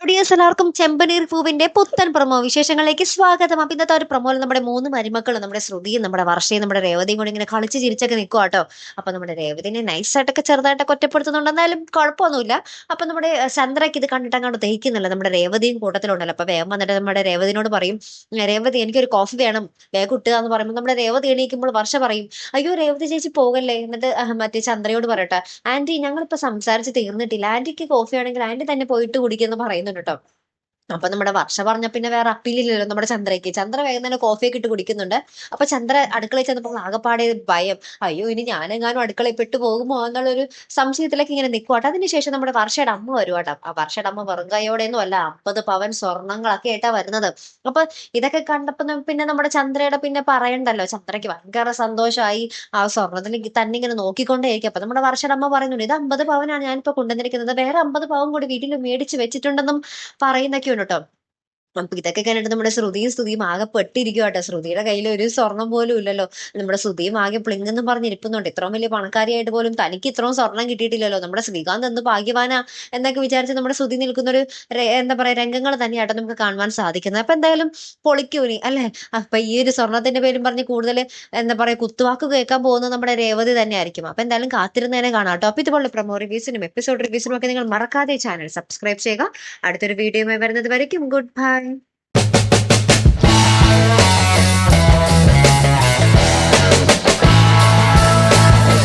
Audience എല്ലാവർക്കും ചെമ്പനീർ പൂവിന്റെ പുത്തൻ പ്രൊമോ വിശേഷങ്ങളിലേക്ക് സ്വാഗതം. അപ്പൊ ഇന്നത്തെ ഒരു പ്രൊമോയിൽ നമ്മുടെ മൂന്ന് മരുമക്കളും നമ്മുടെ ശ്രുതിയും നമ്മുടെ വർഷയും നമ്മുടെ രേവതിയും കൂടി ഇങ്ങനെ കളിച്ച് ചിരിച്ചൊക്കെ നിൽക്കുക കേട്ടോ. അപ്പൊ നമ്മുടെ രേവതിനെ നൈസായിട്ടൊക്കെ ചെറുതായിട്ടൊക്കെ ഒറ്റപ്പെടുത്തുന്നുണ്ട്, എന്നാലും കുഴപ്പമൊന്നുമില്ല. അപ്പൊ നമ്മുടെ ചന്ദ്രയ്ക്ക് ഇത് കണ്ടിട്ട് അങ്ങോട്ട് ദഹിക്കുന്നില്ല, നമ്മുടെ രേവതിയും കൂട്ടത്തിലുണ്ടല്ലോ. അപ്പൊ വേഗം വന്നിട്ട് നമ്മുടെ രേവതിനോട് പറയും, രേവതി എനിക്കൊരു കോഫി വേണം, വേഗം ഇട്ടുക എന്ന് പറയുമ്പോൾ നമ്മുടെ രേവതി എണീക്കുമ്പോൾ വർഷ പറയും, അയ്യോ രേവതി ചേച്ചി പോകല്ലേ. എന്നിട്ട് മറ്റേ ചന്ദ്രയോട് പറയട്ടെ, ആന്റി ഞങ്ങളിപ്പോ സംസാരിച്ച് തീർന്നിട്ടില്ല, ആന്റിക്ക് കോഫി ആണെങ്കിൽ ആന്റി തന്നെ പോയിട്ട് കുടിക്കുമെന്ന് പറയുന്നുണ്ട് കേട്ടോ. അപ്പൊ നമ്മുടെ വർഷ പറഞ്ഞ പിന്നെ വേറെ അപ്പീലില്ലല്ലോ നമ്മുടെ ചന്ദ്രയ്ക്ക്. ചന്ദ്ര വേഗം തന്നെ കോഫിയൊക്കെ ഇട്ട് കുടിക്കുന്നുണ്ട്. അപ്പൊ ചന്ദ്ര അടുക്കളയിൽ ചെന്നപ്പോൾ ആകെപ്പാടെ ഭയം, അയ്യോ ഇനി ഞാനെങ്ങാനും അടുക്കളയിൽ പെട്ടു പോകുമോ എന്നുള്ളൊരു സംശയത്തിലേക്ക് ഇങ്ങനെ നിൽക്കുവാട്ടോ. അതിനുശേഷം നമ്മുടെ വർഷയുടെ അമ്മ വരുവാട്ടോ. ആ വർഷയുടെ അമ്മ വെറും കൈയോടെയൊന്നും അല്ല, 50 പവൻ സ്വർണ്ണങ്ങളൊക്കെ ആയിട്ടാ വരുന്നത്. അപ്പൊ ഇതൊക്കെ കണ്ടപ്പോ പിന്നെ നമ്മുടെ ചന്ദ്രയുടെ പിന്നെ പറയണ്ടല്ലോ, ചന്ദ്രയ്ക്ക് ഭയങ്കര സന്തോഷമായി. ആ സ്വർണ്ണത്തിന് തന്നെ ഇങ്ങനെ നോക്കിക്കൊണ്ടേയിരിക്കും. അപ്പൊ നമ്മുടെ വർഷയുടെ അമ്മ പറയുന്നുണ്ട്, ഇത് 50 പവനാണ് ഞാനിപ്പോ കൊണ്ടുവന്നിരിക്കുന്നത്, വേറെ 50 പവൻ കൂടി വീട്ടിൽ മേടിച്ച് വെച്ചിട്ടുണ്ടെന്നും പറയുന്നൊക്കെ ഉണ്ട് കേട്ടോ. അപ്പൊ ഇതൊക്കെ കണ്ടിട്ട് നമ്മുടെ ശ്രുതിയും ആകെ പെട്ടിരിക്കും കേട്ടോ. ശ്രുതിയുടെ കയ്യിൽ ഒരു സ്വർണം പോലും ഇല്ലല്ലോ. നമ്മുടെ ശ്രുതിയും ആകെ പ്ലിങ്ങെന്നും പറഞ്ഞിരിക്കുന്നുണ്ട്. ഇത്രയും വലിയ പണക്കാരിയായിട്ട് പോലും തനിക്ക് ഇത്രയും സ്വർണം കിട്ടിയിട്ടില്ലല്ലോ, നമ്മുടെ ശ്രീകാന്ത് എന്ത് ഭാഗ്യവാനാ എന്നൊക്കെ വിചാരിച്ച് നമ്മുടെ ശ്രുതി നിൽക്കുന്ന ഒരു എന്താ പറയാ രംഗങ്ങൾ തന്നെയാട്ടോ നമുക്ക് കാണുവാൻ സാധിക്കുന്നത്. അപ്പൊ എന്തായാലും പൊളിക്കൂനി അല്ലെ. അപ്പൊ ഈ ഒരു സ്വർണത്തിന്റെ പേരും പറഞ്ഞ് കൂടുതൽ എന്താ പറയാ കുത്തുവാക്ക് കേൾക്കാൻ പോകുന്നത് നമ്മുടെ രേവതി തന്നെ ആയിരിക്കും. അപ്പൊ എന്തായാലും കാത്തിരുന്നതിനെ കാണാം കേട്ടോ. അപ്പൊ ഇതുപോലെ പ്രൊമോ റിവ്യൂസിനും എപ്പിസോഡ് റിവ്യൂസിനും ഒക്കെ നിങ്ങൾ മറക്കാതെ ചാനൽ സബ്സ്ക്രൈബ് ചെയ്യുക. അടുത്തൊരു വീഡിയോയുമായി വരുന്നത് വരയ്ക്കും ഗുഡ് ബൈ.